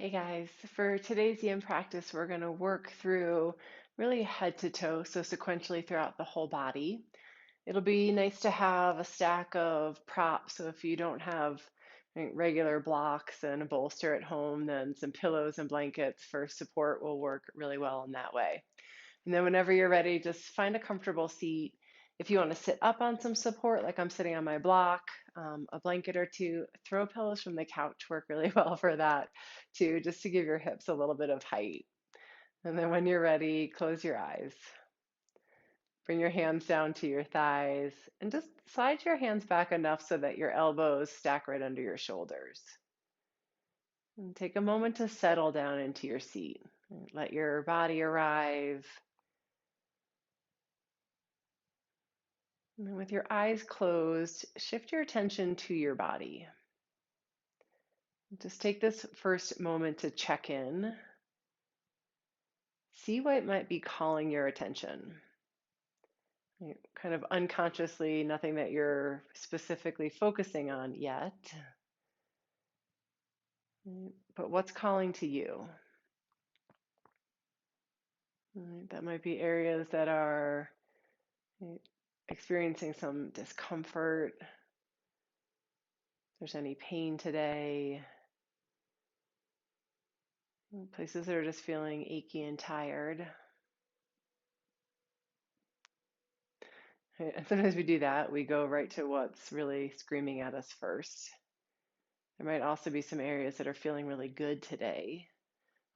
Hey guys, for today's yin practice, we're going to work through really head to toe, so sequentially throughout the whole body. It'll be nice to have a stack of props. So if you don't have regular blocks and a bolster at home, then some pillows and blankets for support will work really well in that way. And then whenever you're ready, just find a comfortable seat. If you want to sit up on some support, like I'm sitting on my block, a blanket or two, throw pillows from the couch work really well for that too, just to give your hips a little bit of height. And then when you're ready, close your eyes. Bring your hands down to your thighs and just slide your hands back enough so that your elbows stack right under your shoulders. And take a moment to settle down into your seat. Let your body arrive. And then with your eyes closed, shift your attention to your body. Just take this first moment to check in. See what might be calling your attention. Kind of unconsciously, nothing that you're specifically focusing on yet, but what's calling to you? That might be areas that are experiencing some discomfort. If there's any pain today, places that are just feeling achy and tired. And sometimes we do that. We go right to what's really screaming at us first. There might also be some areas that are feeling really good today,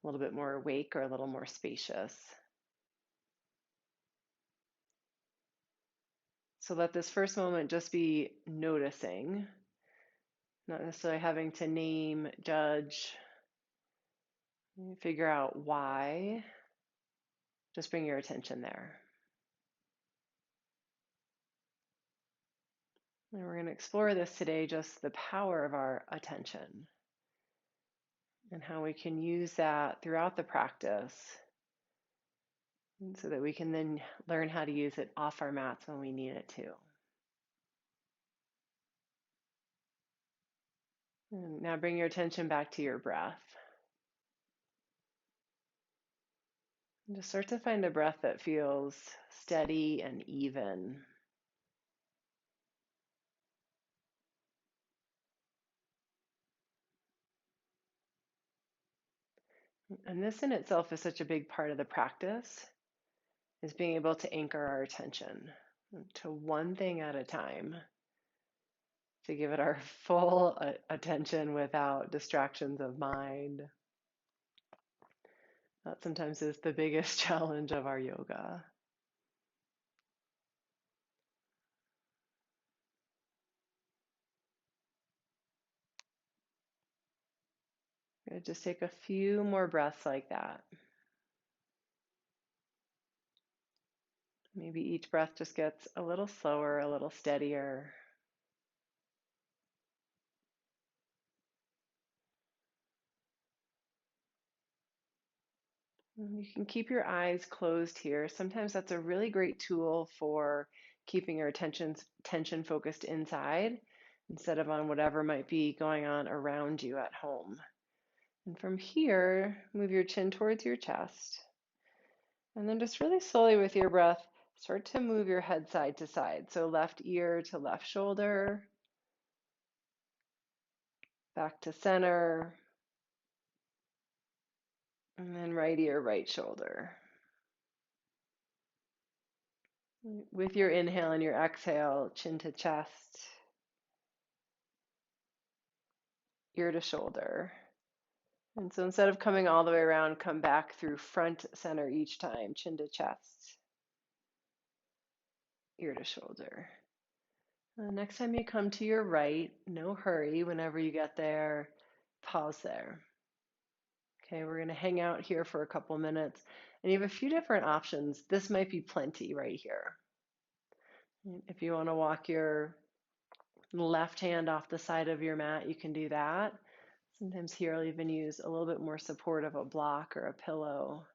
a little bit more awake or a little more spacious. So let this first moment just be noticing, not necessarily having to name, judge, figure out why. Just bring your attention there. And we're going to explore this today, just the power of our attention and how we can use that throughout the practice so that we can then learn how to use it off our mats when we need it to. And now bring your attention back to your breath. And just start to find a breath that feels steady and even. And this in itself is such a big part of the practice, is being able to anchor our attention to one thing at a time, to give it our full attention without distractions of mind. That sometimes is the biggest challenge of our yoga. Just take a few more breaths like that. Maybe each breath just gets a little slower, a little steadier. And you can keep your eyes closed here. Sometimes that's a really great tool for keeping your attention focused inside instead of on whatever might be going on around you at home. And from here, move your chin towards your chest. And then just really slowly with your breath, start to move your head side to side. So left ear to left shoulder, back to center, and then right ear, right shoulder. With your inhale and your exhale, chin to chest, ear to shoulder. And so instead of coming all the way around, come back through front center each time, chin to chest, ear to shoulder. Next time you come to your right, no hurry. Whenever you get there, pause there. Okay, we're going to hang out here for a couple minutes. And you have a few different options. This might be plenty right here. If you want to walk your left hand off the side of your mat, you can do that. Sometimes here I'll even use a little bit more support of a block or a pillow.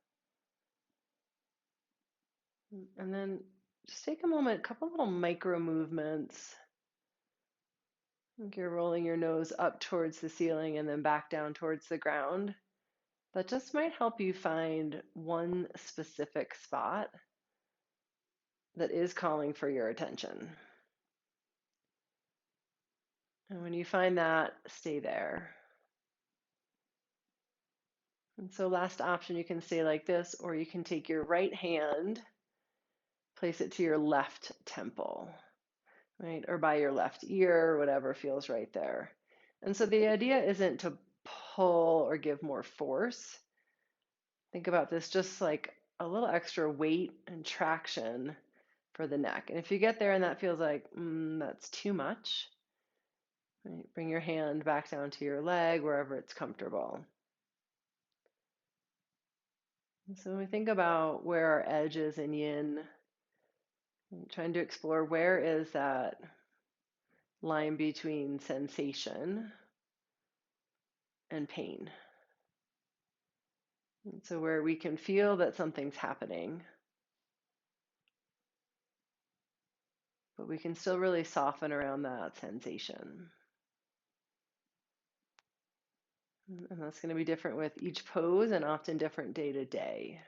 And then just take a moment, a couple little micro movements. Like you're rolling your nose up towards the ceiling and then back down towards the ground. that just might help you find one specific spot that is calling for your attention. And when you find that, stay there. And so last option, you can stay like this, or you can take your right hand, place it to your left temple, right? Or by your left ear, whatever feels right there. And so the idea isn't to pull or give more force. Think about this just like a little extra weight and traction for the neck. And if you get there and that feels like, that's too much, right? Bring your hand back down to your leg, wherever it's comfortable. And so when we think about where our edge is in yin, trying to explore where is that line between sensation and pain. And so where we can feel that something's happening, but we can still really soften around that sensation. And that's going to be different with each pose and often different day to day.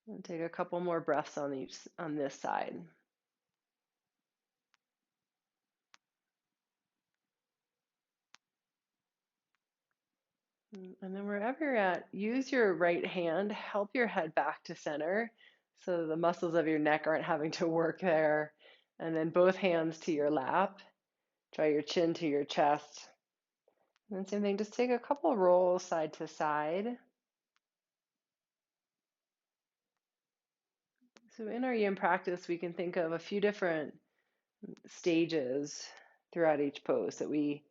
And take a couple more breaths on this side. And then wherever you're at, use your right hand, help your head back to center so the muscles of your neck aren't having to work there. And then both hands to your lap. Draw your chin to your chest. And then same thing, just take a couple rolls side to side. So in our yin practice, we can think of a few different stages throughout each pose that we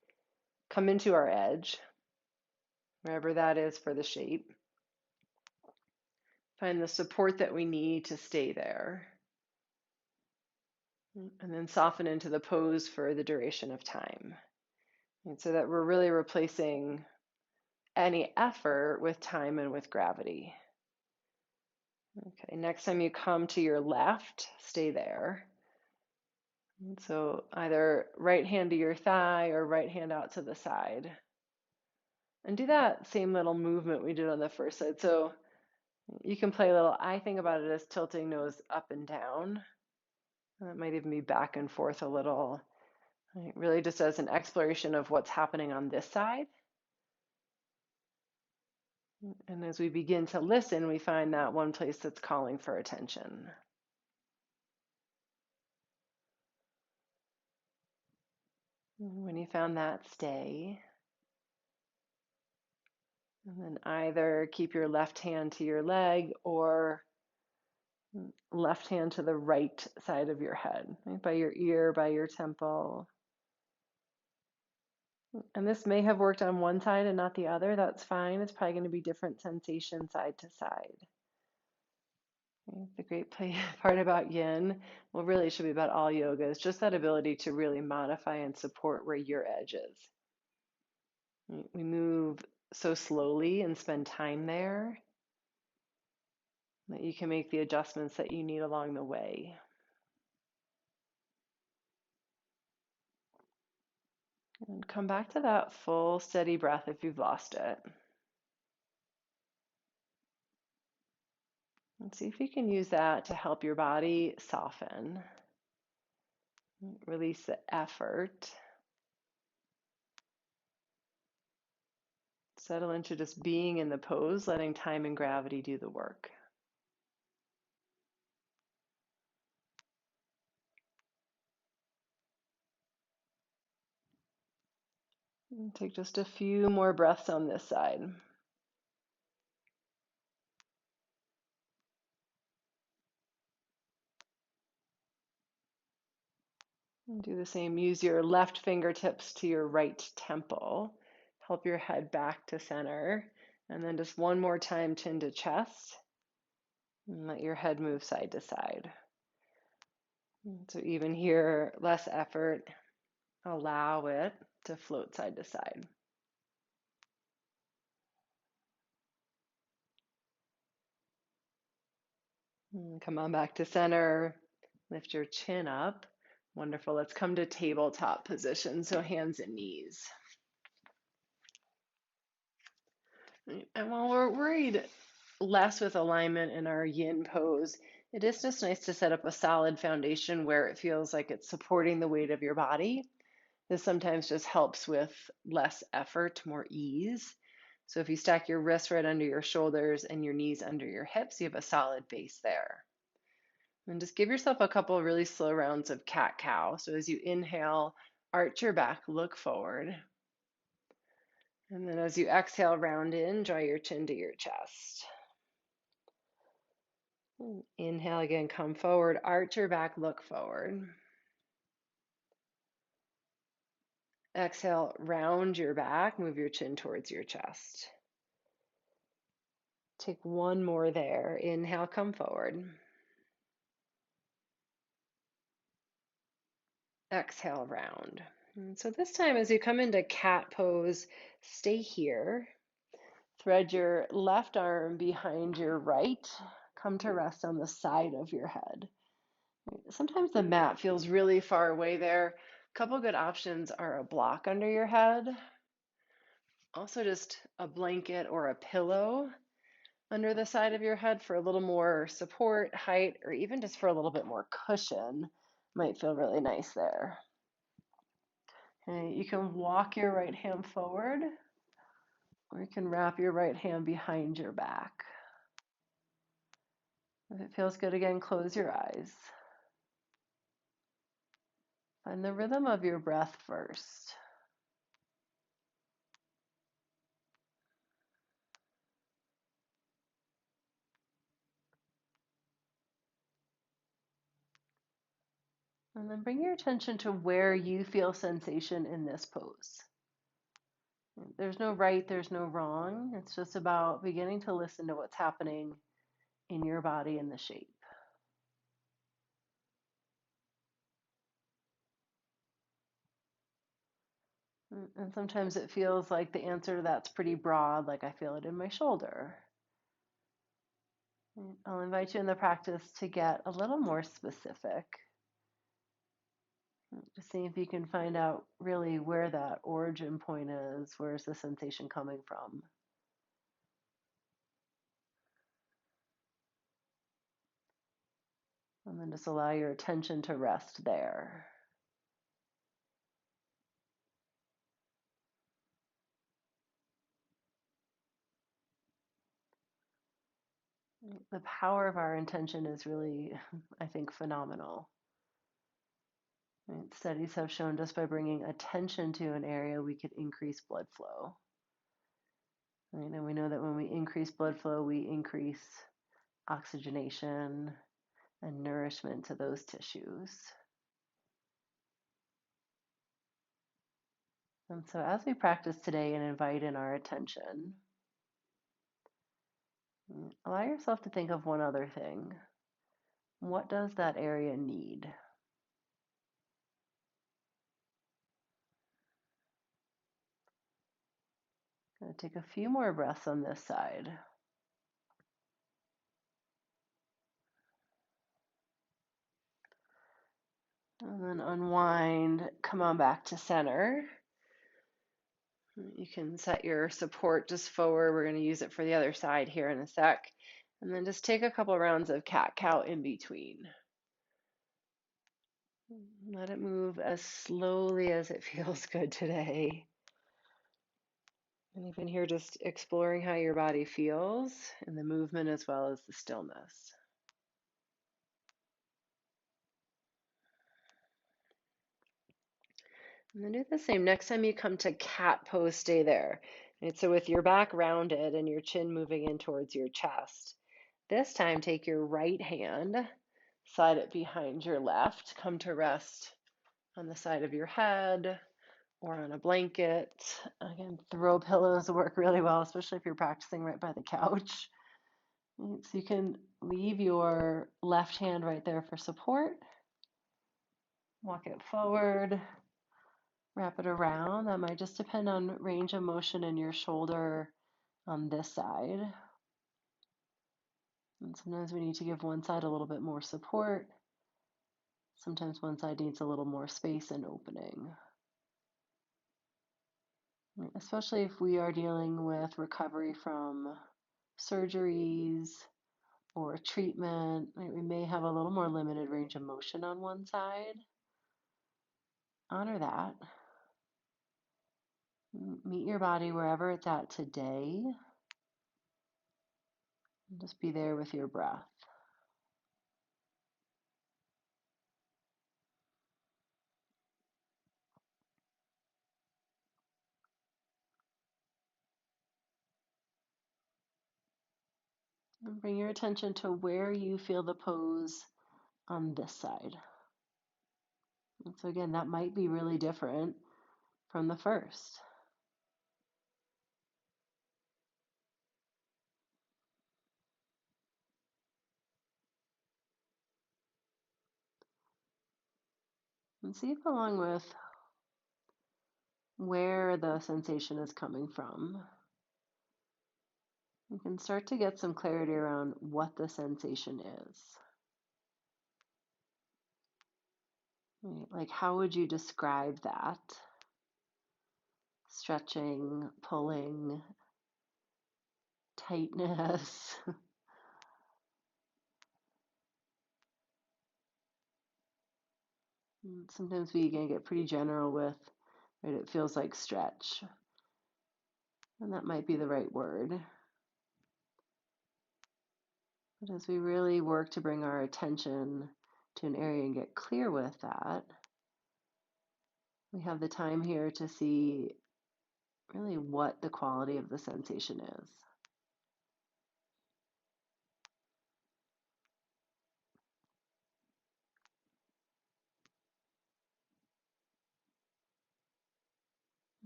come into our edge, wherever that is for the shape. Find the support that we need to stay there. And then soften into the pose for the duration of time. And so that we're really replacing any effort with time and with gravity. Okay, next time you come to your left, stay there. And so either right hand to your thigh or right hand out to the side. And do that same little movement we did on the first side. So you can play a little, I think about it as tilting nose up and down. That might even be back and forth a little. Right? Really just as an exploration of what's happening on this side. And as we begin to listen, we find that one place that's calling for attention. When you found that, stay. And then either keep your left hand to your leg or left hand to the right side of your head, right? By your ear, by your temple. And this may have worked on one side and not the other. That's fine. It's probably going to be different sensation side to side. Okay. The great part about yin, well, really it should be about all yoga, is just that ability to really modify and support where your edge is. We move so slowly and spend time there that you can make the adjustments that you need along the way. And come back to that full, steady breath if you've lost it. And see if you can use that to help your body soften. Release the effort. Settle into just being in the pose, letting time and gravity do the work. And take just a few more breaths on this side. And do the same. Use your left fingertips to your right temple. Help your head back to center. And then just one more time, chin to chest. And let your head move side to side. So even here, less effort. Allow it to float side to side. And come on back to center. Lift your chin up. Wonderful. Let's come to tabletop position. So hands and knees. And while we're worried less with alignment in our yin pose, it is just nice to set up a solid foundation where it feels like it's supporting the weight of your body. This sometimes just helps with less effort, more ease. So if you stack your wrists right under your shoulders and your knees under your hips, you have a solid base there. And just give yourself a couple of really slow rounds of cat cow. So as you inhale, arch your back, look forward. And then as you exhale, round in, draw your chin to your chest. Inhale again, come forward, arch your back, look forward. Exhale, round your back, move your chin towards your chest. Take one more there. Inhale, come forward. Exhale, round. And so this time, as you come into cat pose, stay here. Thread your left arm behind your right. Come to rest on the side of your head. Sometimes the mat feels really far away there. A couple good options are a block under your head, also just a blanket or a pillow under the side of your head for a little more support, height, or even just for a little bit more cushion. Might feel really nice there. Okay, you can walk your right hand forward, or you can wrap your right hand behind your back. If it feels good again, close your eyes. Find the rhythm of your breath first. And then bring your attention to where you feel sensation in this pose. There's no right, there's no wrong. It's just about beginning to listen to what's happening in your body and the shape. And sometimes it feels like the answer to that's pretty broad, like I feel it in my shoulder. I'll invite you in the practice to get a little more specific. Just see if you can find out really where that origin point is. Where's the sensation coming from? And then just allow your attention to rest there. The power of our intention is really, I think, phenomenal. Right? Studies have shown just by bringing attention to an area, we could increase blood flow. Right? And we know that when we increase blood flow, we increase oxygenation and nourishment to those tissues. And so as we practice today and invite in our attention, allow yourself to think of one other thing. What does that area need? Going to take a few more breaths on this side. And then unwind, come on back to center. You can set your support just forward. We're going to use it for the other side here in a sec. And then just take a couple rounds of cat-cow in between. Let it move as slowly as it feels good today. And even here, just exploring how your body feels in the movement as well as the stillness. And then do the same. Next time you come to cat pose, stay there. And so with your back rounded and your chin moving in towards your chest. This time, take your right hand, slide it behind your left, come to rest on the side of your head or on a blanket. Again, throw pillows work really well, especially if you're practicing right by the couch. So you can leave your left hand right there for support. Walk it forward, wrap it around. That might just depend on range of motion in your shoulder on this side. And sometimes we need to give one side a little bit more support. Sometimes one side needs a little more space and opening. especially if we are dealing with recovery from surgeries or treatment. Right? We may have a little more limited range of motion on one side. Honor that. Meet your body wherever it's at today. And just be there with your breath. And bring your attention to where you feel the pose on this side. And so again, that might be really different from the first. And see if along with where the sensation is coming from, you can start to get some clarity around what the sensation is. Right? Like, how would you describe that? Stretching, pulling, tightness. Sometimes we can get pretty general with, right, it feels like stretch. And that might be the right word. But as we really work to bring our attention to an area and get clear with that, we have the time here to see really what the quality of the sensation is.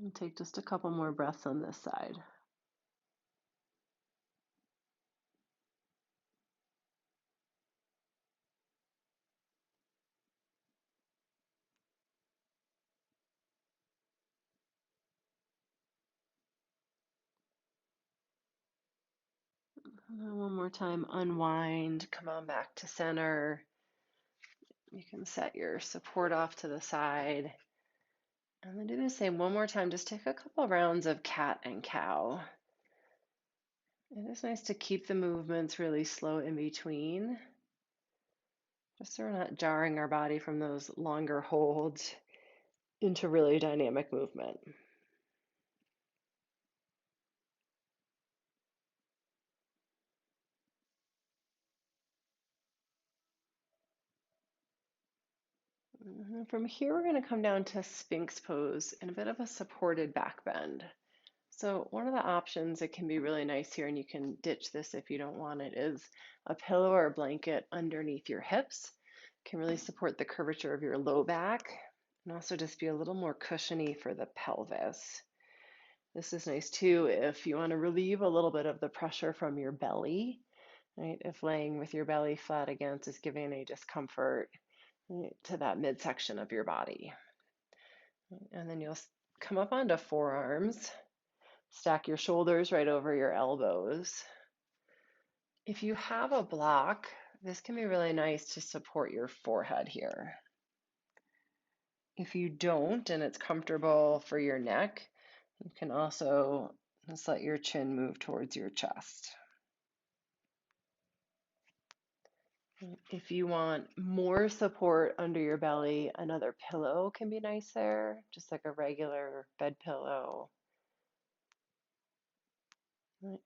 And take just a couple more breaths on this side. And then one more time, unwind, come on back to center. You can set your support off to the side. And then do the same one more time. Just take a couple rounds of cat and cow. It is nice to keep the movements really slow in between, just so we're not jarring our body from those longer holds into really dynamic movement. From here, we're going to come down to Sphinx pose and a bit of a supported back bend. So one of the options that can be really nice here, and you can ditch this if you don't want it, is a pillow or a blanket underneath your hips. It can really support the curvature of your low back and also just be a little more cushiony for the pelvis. This is nice too if you want to relieve a little bit of the pressure from your belly, right? If laying with your belly flat against is giving any discomfort, right, to that midsection of your body. And then you'll come up onto forearms, stack your shoulders right over your elbows. If you have a block, this can be really nice to support your forehead here. If you don't and it's comfortable for your neck, you can also just let your chin move towards your chest. If you want more support under your belly, another pillow can be nice there, just like a regular bed pillow.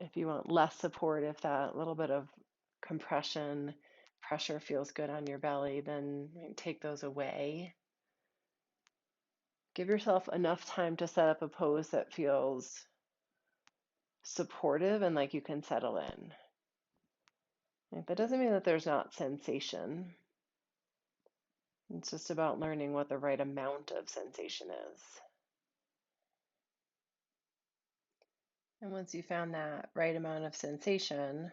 If you want less support, if that little bit of compression, pressure feels good on your belly, then take those away. Give yourself enough time to set up a pose that feels supportive and like you can settle in. That doesn't mean that there's not sensation. It's just about learning what the right amount of sensation is. And once you found that right amount of sensation,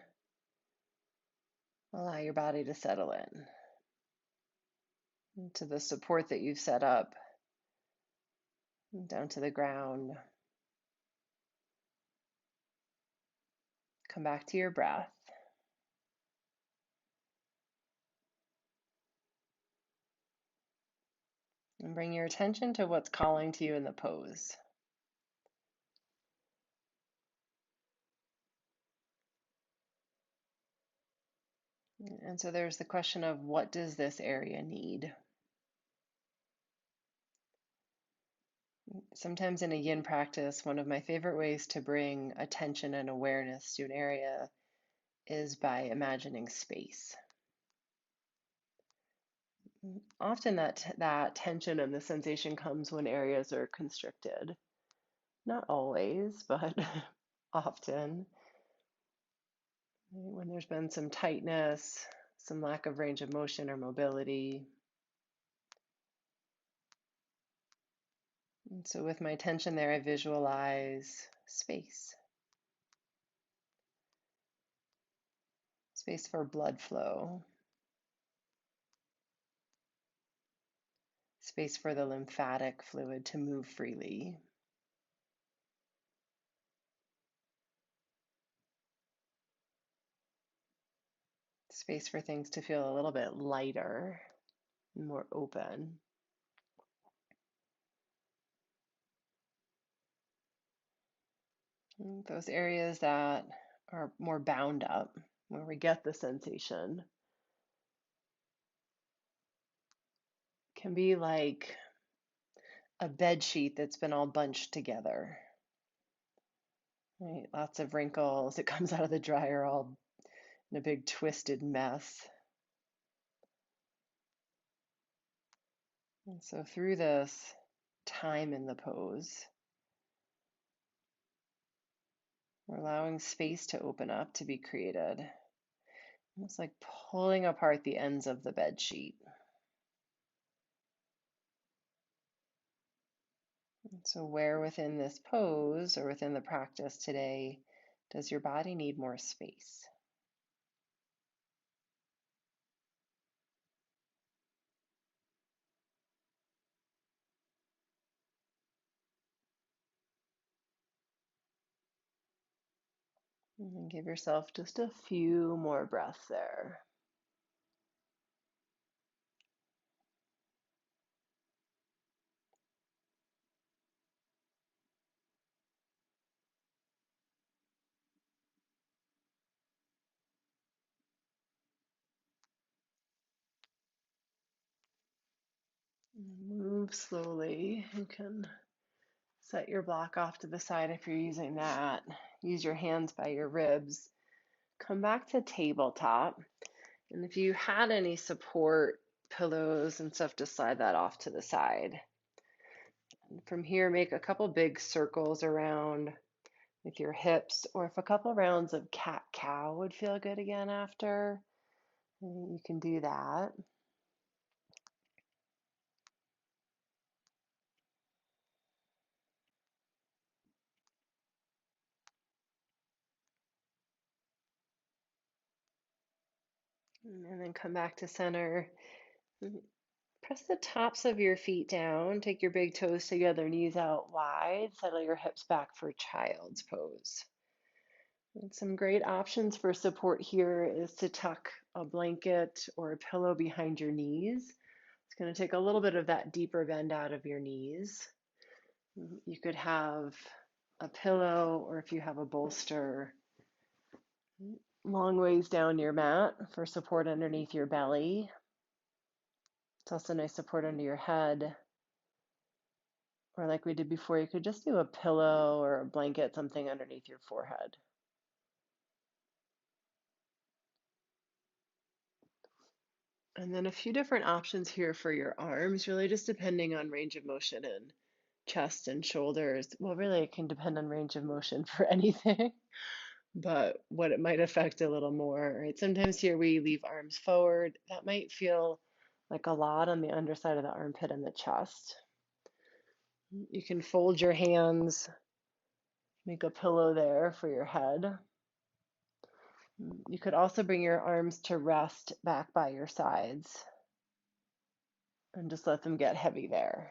allow your body to settle in to the support that you've set up, down to the ground. Come back to your breath. And bring your attention to what's calling to you in the pose. And so there's the question of, what does this area need? Sometimes in a yin practice, one of my favorite ways to bring attention and awareness to an area is by imagining space. Often that tension and the sensation comes when areas are constricted. Not always, but often. When there's been some tightness, some lack of range of motion or mobility. And so with my attention there, I visualize space. Space for blood flow. Space for the lymphatic fluid to move freely. Space for things to feel a little bit lighter and more open. And those areas that are more bound up, where we get the sensation, can be like a bed sheet that's been all bunched together. Right? Lots of wrinkles. It comes out of the dryer all in a big twisted mess. And so through this time in the pose, we're allowing space to open up, to be created. Almost like pulling apart the ends of the bed sheet. And so where within this pose or within the practice today does your body need more space? And then give yourself just a few more breaths there. Move slowly. You can set your block off to the side if you're using that. Use your hands by your ribs. Come back to tabletop. And if you had any support pillows and stuff, just slide that off to the side. And from here, make a couple big circles around with your hips, or if a couple rounds of cat-cow would feel good again after, you can do that. And then come back to center. Press the tops of your feet down. Take your big toes together, knees out wide. Settle your hips back for child's pose. And some great options for support here is to tuck a blanket or a pillow behind your knees. It's going to take a little bit of that deeper bend out of your knees. You could have a pillow, or if you have a bolster, long ways down your mat for support underneath your belly. It's also nice support under your head. Or like we did before, you could just do a pillow or a blanket, something underneath your forehead. And then a few different options here for your arms, really just depending on range of motion and chest and shoulders. Well, really, it can depend on range of motion for anything, but what it might affect a little more, right? Sometimes here we leave arms forward. That might feel like a lot on the underside of the armpit and the chest. You can fold your hands, make a pillow there for your head. You could also bring your arms to rest back by your sides and just let them get heavy there.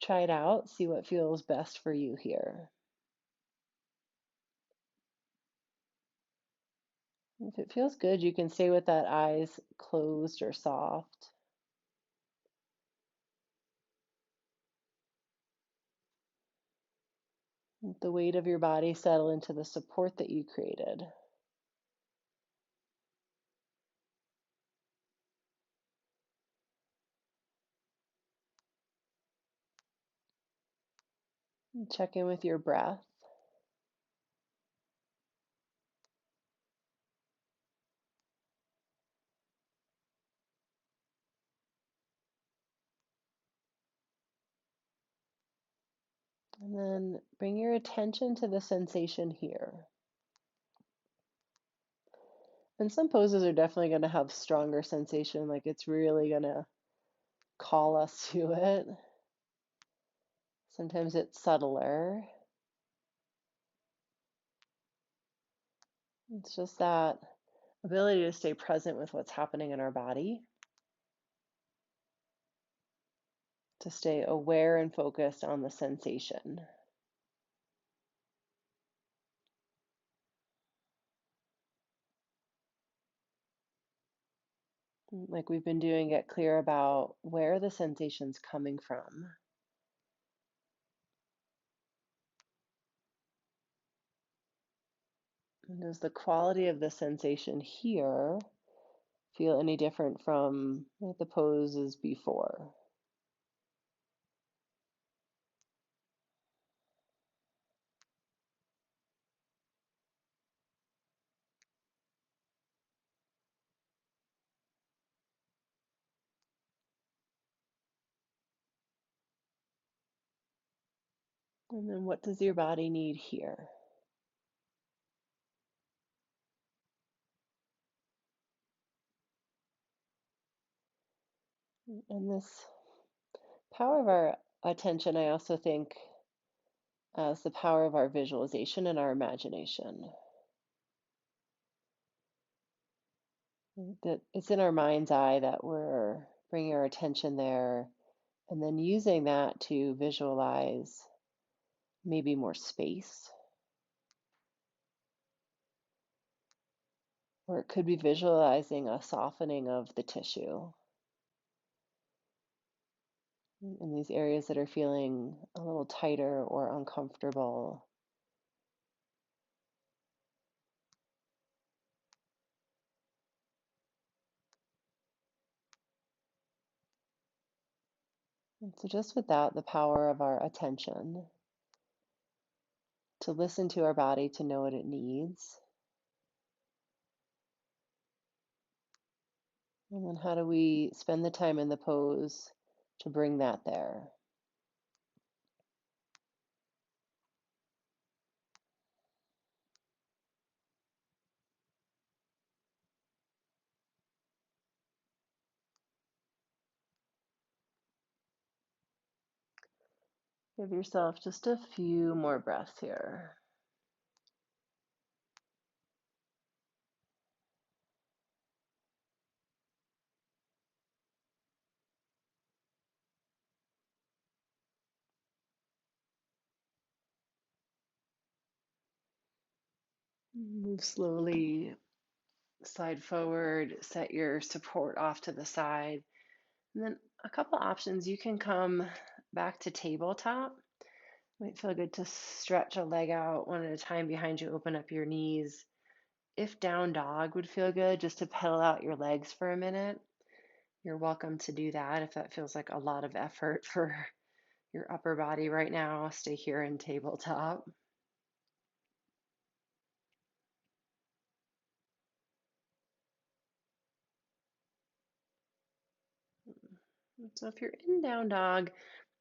Try it out, see what feels best for you here. If it feels good, you can stay with that eyes closed or soft. Let the weight of your body settle into the support that you created. Check in with your breath. And then bring your attention to the sensation here. And some poses are definitely going to have stronger sensation, like it's really going to call us to it. Sometimes it's subtler. It's just that ability to stay present with what's happening in our body, to stay aware and focused on the sensation. Like we've been doing, get clear about where the sensation's coming from. And does the quality of the sensation here feel any different from what the poses before? And then what does your body need here? And this power of our attention, I also think, as the power of our visualization and our imagination. That it's in our mind's eye that we're bringing our attention there and then using that to visualize maybe more space, or it could be visualizing a softening of the tissue in these areas that are feeling a little tighter or uncomfortable. And so, just with that, the power of our attention to listen to our body, to know what it needs. And then, how do we spend the time in the pose to bring that there? Give yourself just a few more breaths here. Move slowly, slide forward, set your support off to the side. And then a couple options. You can come back to tabletop. Might feel good to stretch a leg out one at a time behind you, open up your knees. If down dog would feel good, just to pedal out your legs for a minute, you're welcome to do that. If that feels like a lot of effort for your upper body right now, stay here in tabletop. So if you're in down dog,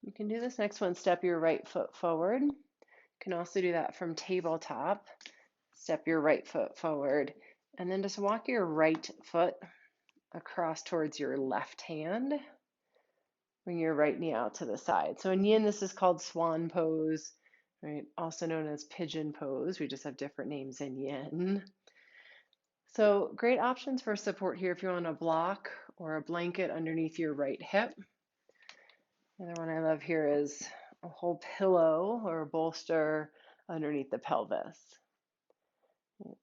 you can do this next one. Step your right foot forward. You can also do that from tabletop. Step your right foot forward, and then just walk your right foot across towards your left hand. Bring your right knee out to the side. So in yin, this is called Swan Pose, right? Also known as Pigeon Pose. We just have different names in yin. So great options for support here if you want a block or a blanket underneath your right hip. The other one I love here is a whole pillow or a bolster underneath the pelvis.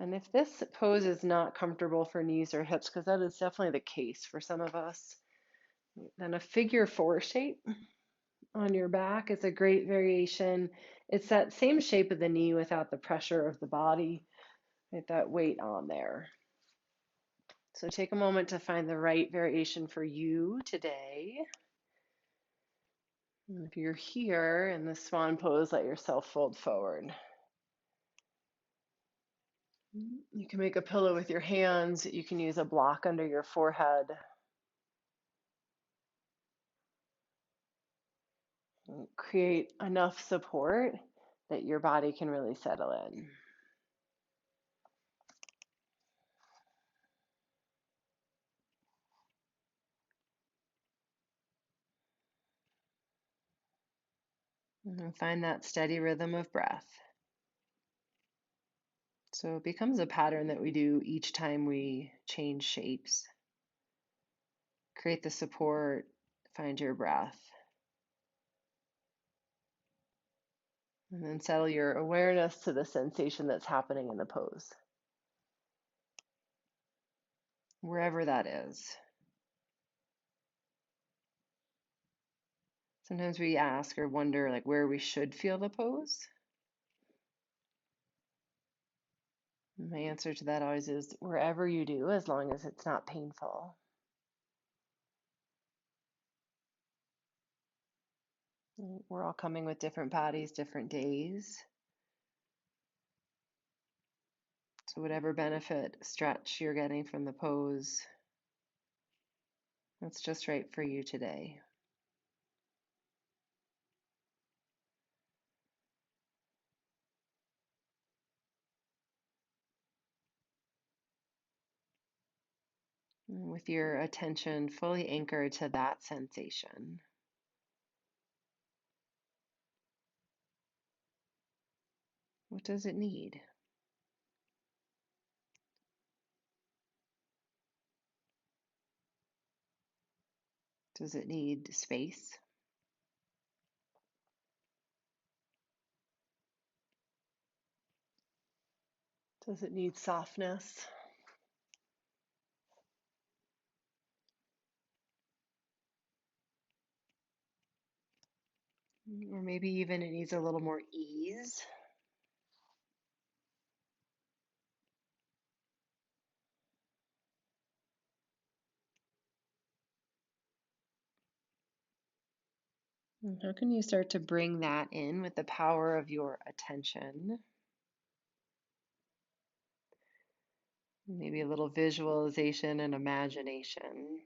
And if this pose is not comfortable for knees or hips, because that is definitely the case for some of us, then a figure four shape on your back is a great variation. It's that same shape of the knee without the pressure of the body, right, that weight on there. So take a moment to find the right variation for you today. And if you're here in the swan pose, let yourself fold forward. You can make a pillow with your hands. You can use a block under your forehead. And create enough support that your body can really settle in. And find that steady rhythm of breath. So it becomes a pattern that we do each time we change shapes. Create the support, find your breath. And then settle your awareness to the sensation that's happening in the pose, wherever that is. Sometimes we ask or wonder like where we should feel the pose. My answer to that always is wherever you do, as long as it's not painful. We're all coming with different bodies, different days. So whatever benefit, stretch you're getting from the pose, that's just right for you today. And with your attention fully anchored to that sensation. What does it need? Does it need space? Does it need softness? Or maybe even it needs a little more ease. And how can you start to bring that in with the power of your attention? Maybe a little visualization and imagination.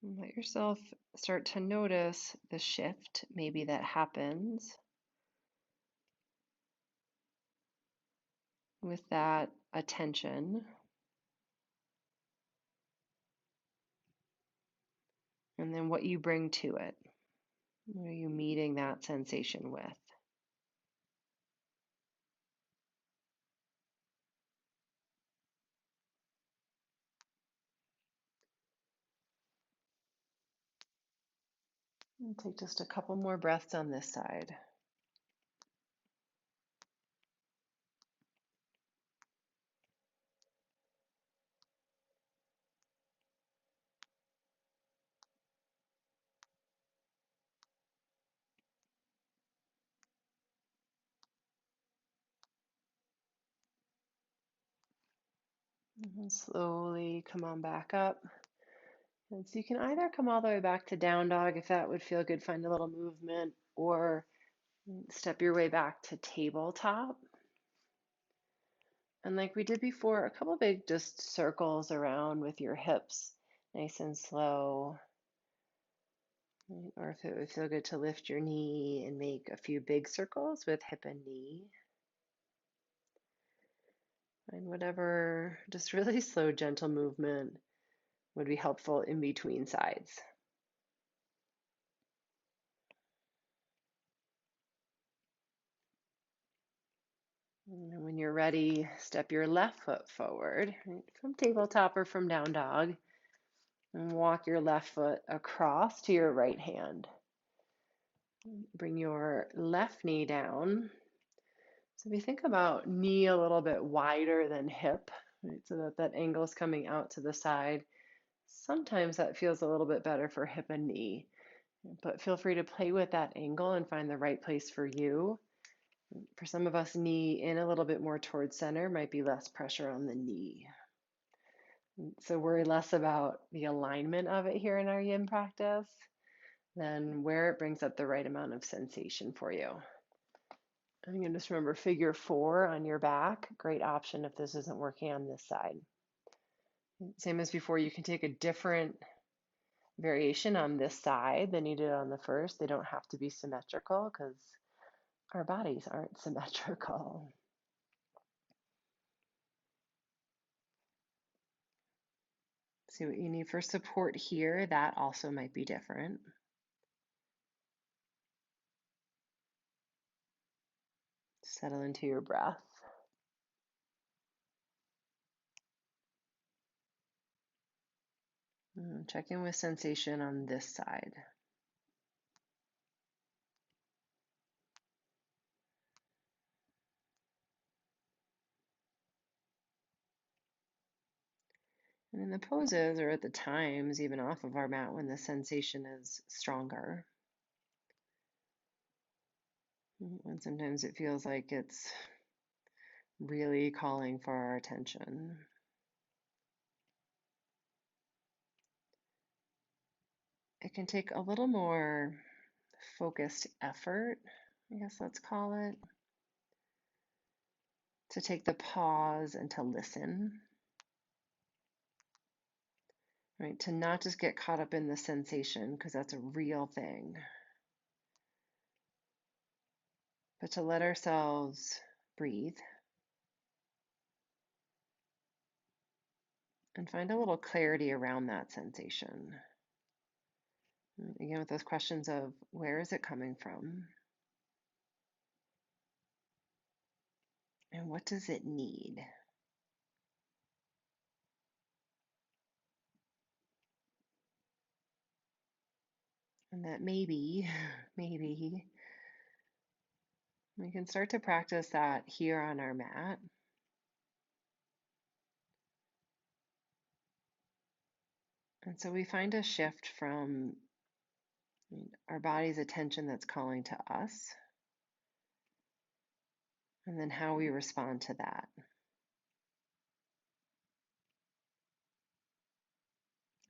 And let yourself start to notice the shift maybe that happens with that attention. And then what you bring to it. What are you meeting that sensation with? And take just a couple more breaths on this side. And slowly come on back up. And so you can either come all the way back to down dog if that would feel good, find a little movement, or step your way back to tabletop. And like we did before, a couple big just circles around with your hips, nice and slow. Or if it would feel good to lift your knee and make a few big circles with hip and knee. And whatever, just really slow, gentle movement would be helpful in between sides. And when you're ready, step your left foot forward, right, from tabletop or from down dog, and walk your left foot across to your right hand. Bring your left knee down So if you think about knee a little bit wider than hip, right, so that that angle is coming out to the side, sometimes that feels a little bit better for hip and knee. But feel free to play with that angle and find the right place for you. For some of us, knee in a little bit more towards center might be less pressure on the knee. So worry less about the alignment of it here in our yin practice than where it brings up the right amount of sensation for you. And you can just remember figure 4 on your back, great option if this isn't working on this side. Same as before, you can take a different variation on this side than you did on the first. They don't have to be symmetrical because our bodies aren't symmetrical. See what you need for support here. That also might be different. Settle into your breath. Check in with sensation on this side. And in the poses or at the times, even off of our mat when the sensation is stronger. And sometimes it feels like it's really calling for our attention. It can take a little more focused effort, I guess let's call it, to take the pause and to listen, right? To not just get caught up in the sensation, because that's a real thing, but to let ourselves breathe and find a little clarity around that sensation. Again, with those questions of where is it coming from? And what does it need? And that maybe we can start to practice that here on our mat. And so we find a shift from our body's attention that's calling to us, and then how we respond to that.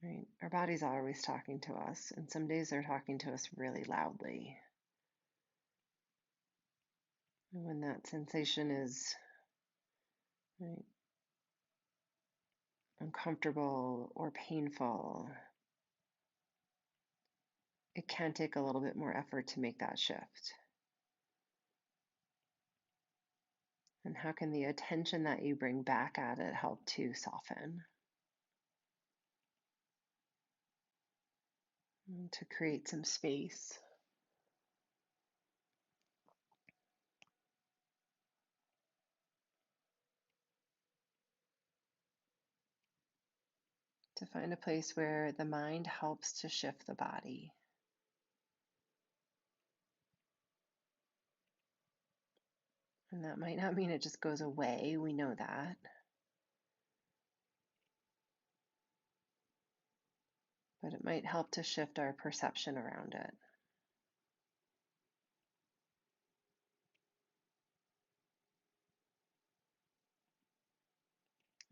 Right? Our body's always talking to us, and some days they're talking to us really loudly. And when that sensation is right, uncomfortable or painful, it can take a little bit more effort to make that shift. And how can the attention that you bring back at it help to soften? And to create some space. To find a place where the mind helps to shift the body. And that might not mean it just goes away, we know that. But it might help to shift our perception around it.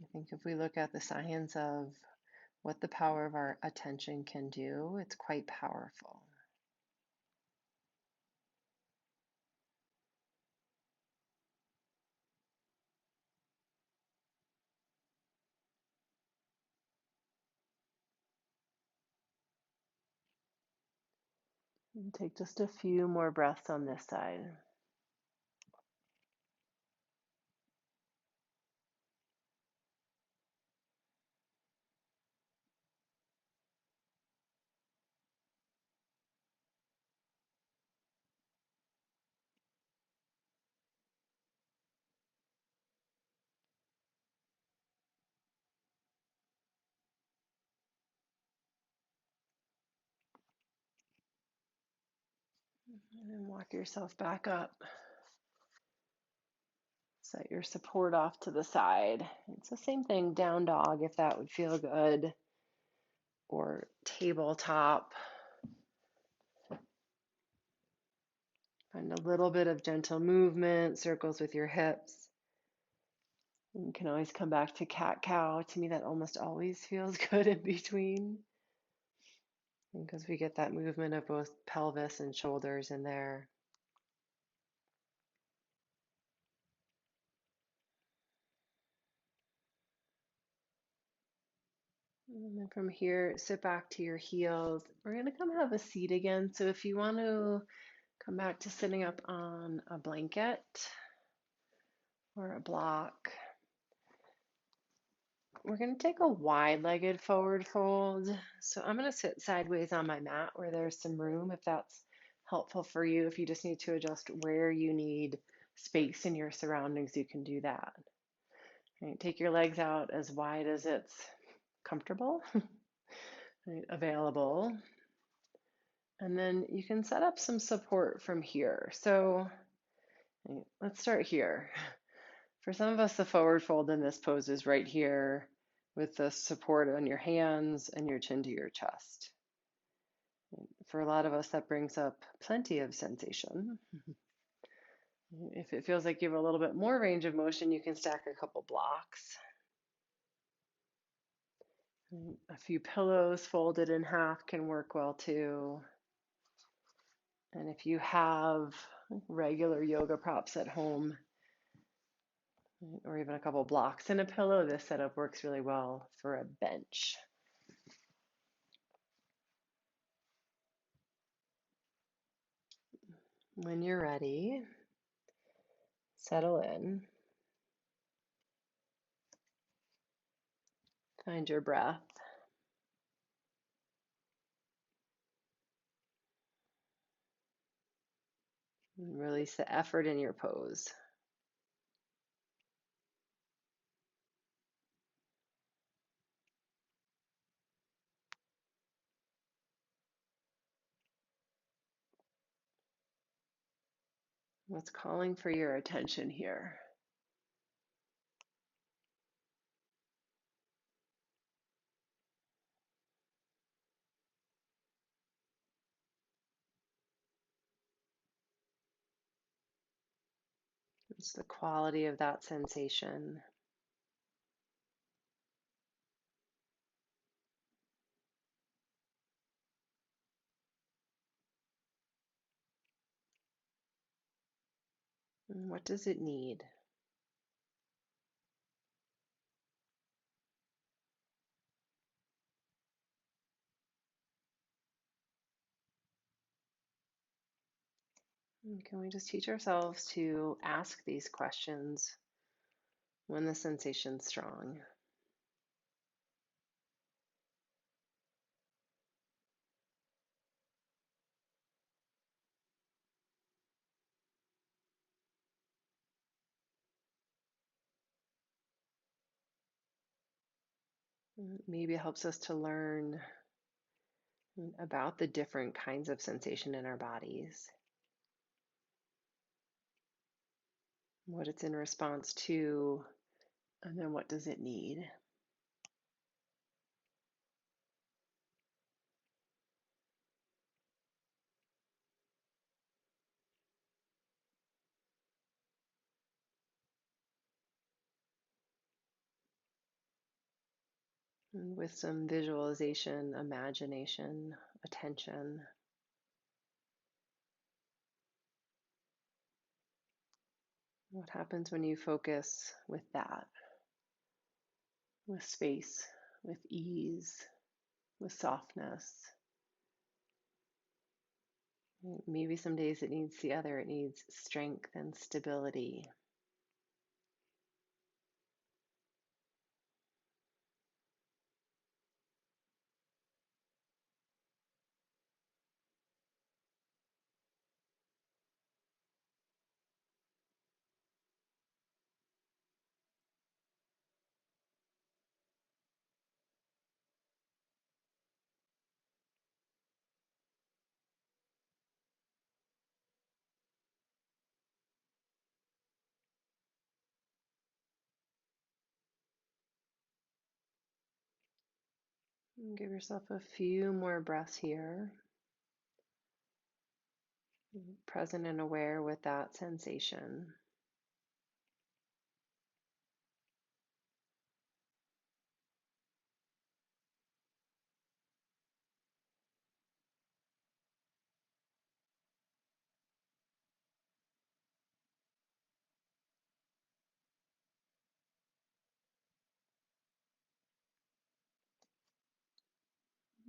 I think if we look at the science of what the power of our attention can do, it's quite powerful. And take just a few more breaths on this side. And then walk yourself back up. Set your support off to the side. It's the same thing, down dog if that would feel good, or tabletop. Find a little bit of gentle movement, circles with your hips. You can always come back to cat cow. To me, that almost always feels good in between because we get that movement of both pelvis and shoulders in there. And then from here, sit back to your heels. We're going to come have a seat again. So if you want to come back to sitting up on a blanket or a block, we're going to take a wide-legged forward fold. So I'm going to sit sideways on my mat where there's some room, if that's helpful for you. If you just need to adjust where you need space in your surroundings, you can do that. Right, take your legs out as wide as it's comfortable, right, available. And then you can set up some support from here. So right, let's start here. For some of us, the forward fold in this pose is right here with the support on your hands and your chin to your chest. For a lot of us, that brings up plenty of sensation. If it feels like you have a little bit more range of motion, you can stack a couple blocks. A few pillows folded in half can work well too. And if you have regular yoga props at home, or even a couple blocks and a pillow, this setup works really well for a bench. When you're ready, settle in. Find your breath. And release the effort in your pose. What's calling for your attention here? It's the quality of that sensation. And what does it need? And can we just teach ourselves to ask these questions when the sensation's strong? Maybe it helps us to learn about the different kinds of sensation in our bodies, what it's in response to, and then what does it need? And with some visualization, imagination, attention, what happens when you focus with that, with space, with ease, with softness? Maybe some days it needs the other, it needs strength and stability. And give yourself a few more breaths here, present and aware with that sensation.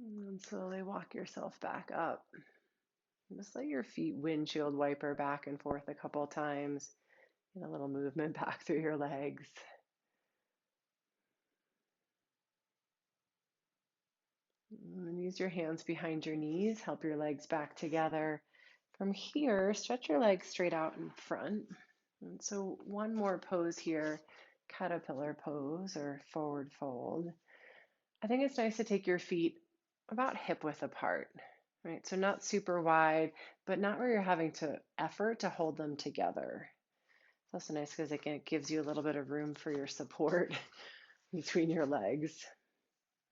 And then slowly walk yourself back up. Just let your feet windshield wiper back and forth a couple times. Get a little movement back through your legs. And then use your hands behind your knees, help your legs back together. From here, stretch your legs straight out in front. And so one more pose here, caterpillar pose or forward fold. I think it's nice to take your feet about hip width apart, right? So not super wide, but not where you're having to effort to hold them together. It's also nice because it gives you a little bit of room for your support between your legs.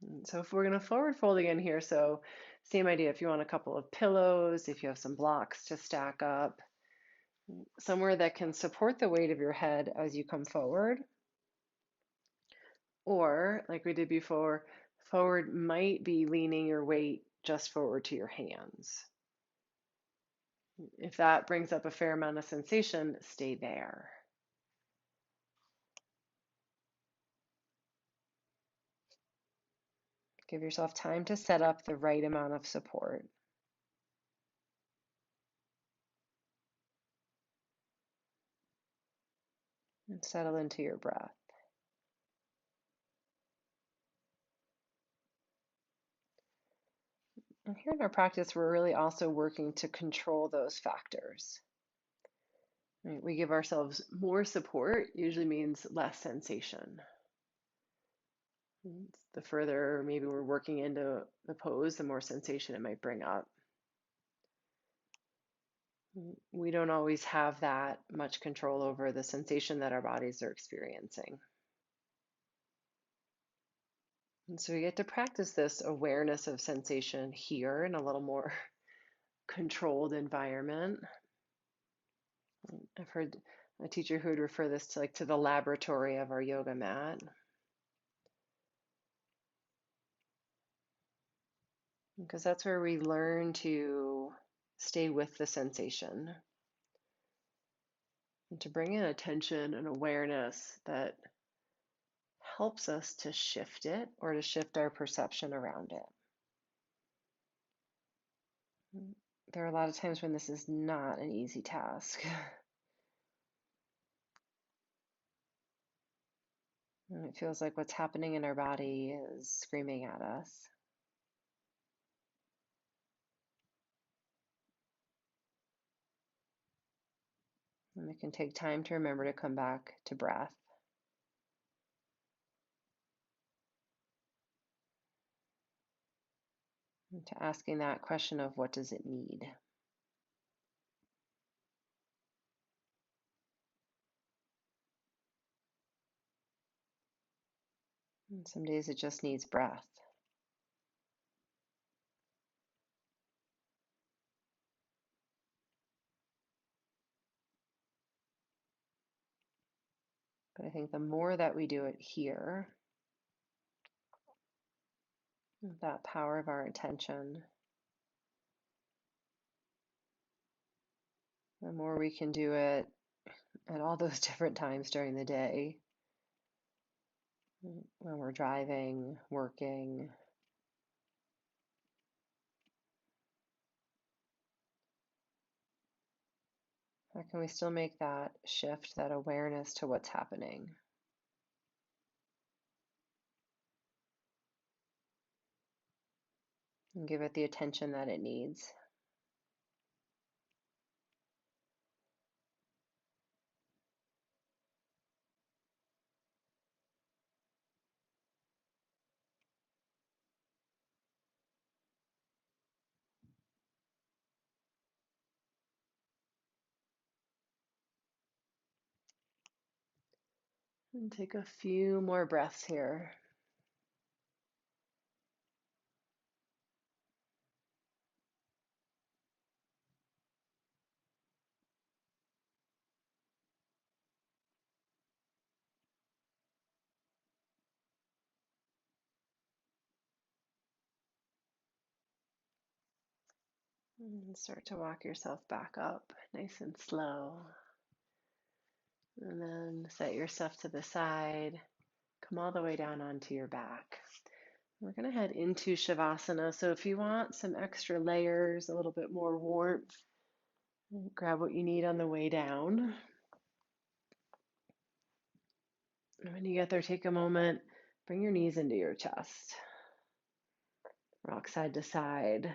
And so if we're going to forward fold again here, so same idea. If you want a couple of pillows, if you have some blocks to stack up, somewhere that can support the weight of your head as you come forward. Or, like we did before, forward might be leaning your weight just forward to your hands. If that brings up a fair amount of sensation, stay there. Give yourself time to set up the right amount of support. And settle into your breath. And here in our practice, we're really also working to control those factors. Right? We give ourselves more support, usually means less sensation. The further maybe we're working into the pose, the more sensation it might bring up. We don't always have that much control over the sensation that our bodies are experiencing. And so we get to practice this awareness of sensation here in a little more controlled environment. I've heard a teacher who would refer this to like to the laboratory of our yoga mat. Because that's where we learn to stay with the sensation and to bring in attention and awareness that helps us to shift it or to shift our perception around it. There are a lot of times when this is not an easy task. And it feels like what's happening in our body is screaming at us. And it can take time to remember to come back to breath. And to asking that question of what does it need? And some days it just needs breath. But I think the more that we do it here, with that power of our attention, the more we can do it at all those different times during the day, when we're driving, working. How can we still make that shift, that awareness to what's happening? And give it the attention that it needs. And take a few more breaths here. And start to walk yourself back up nice and slow. And then set yourself to the side. Come all the way down onto your back. We're going to head into Shavasana. So if you want some extra layers, a little bit more warmth, grab what you need on the way down. And when you get there, take a moment, bring your knees into your chest. Rock side to side.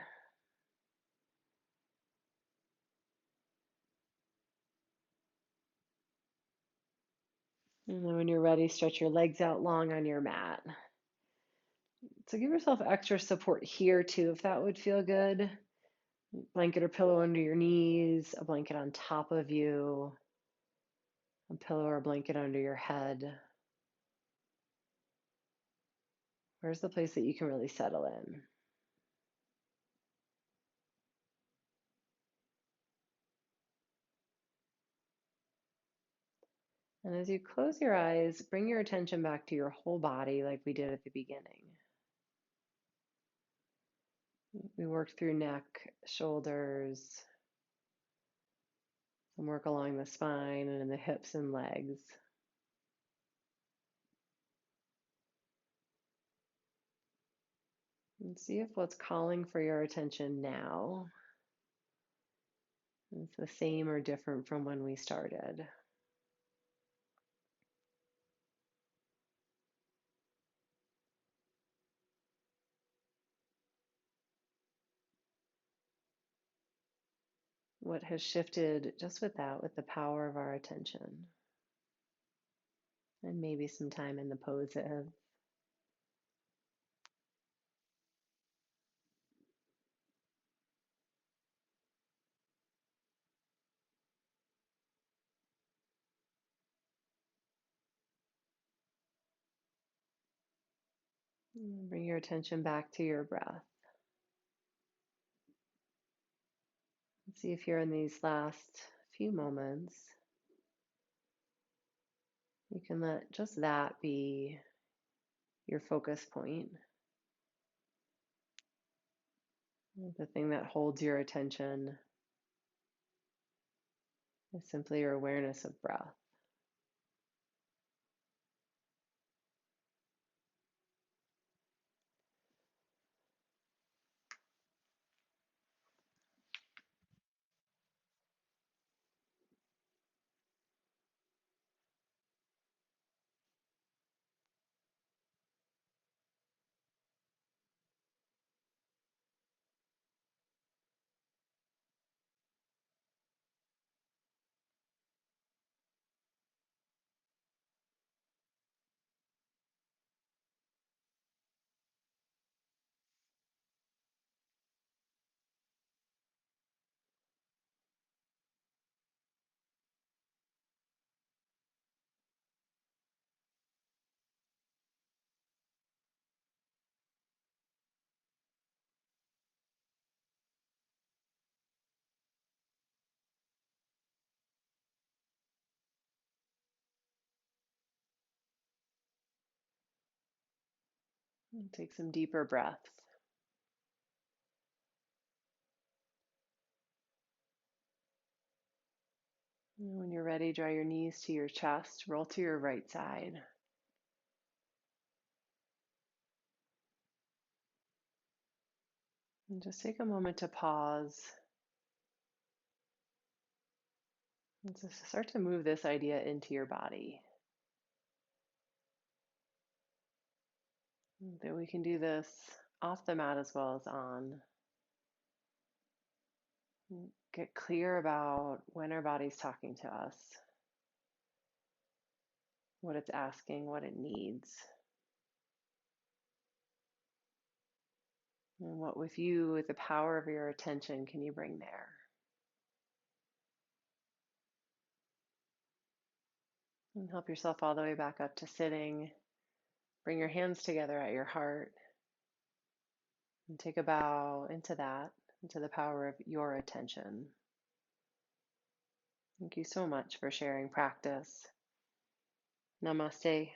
And then when you're ready, stretch your legs out long on your mat. So give yourself extra support here too, if that would feel good. Blanket or pillow under your knees, a blanket on top of you, a pillow or a blanket under your head. Where's the place that you can really settle in? And as you close your eyes, bring your attention back to your whole body like we did at the beginning. We worked through neck, shoulders, some work along the spine and in the hips and legs. And see if what's calling for your attention now is the same or different from when we started. What has shifted just with that, with the power of our attention? And maybe some time in the poses. And bring your attention back to your breath. And see if you're in these last few moments, you can let just that be your focus point, the thing that holds your attention is simply your awareness of breath. And take some deeper breaths. And when you're ready, draw your knees to your chest, roll to your right side. And just take a moment to pause and just start to move this idea into your body. That we can do this off the mat as well as on. Get clear about when our body's talking to us, what it's asking, what it needs. And what with you, with the power of your attention, can you bring there? And help yourself all the way back up to sitting. Bring your hands together at your heart. And take a bow into that, into the power of your attention. Thank you so much for sharing practice. Namaste.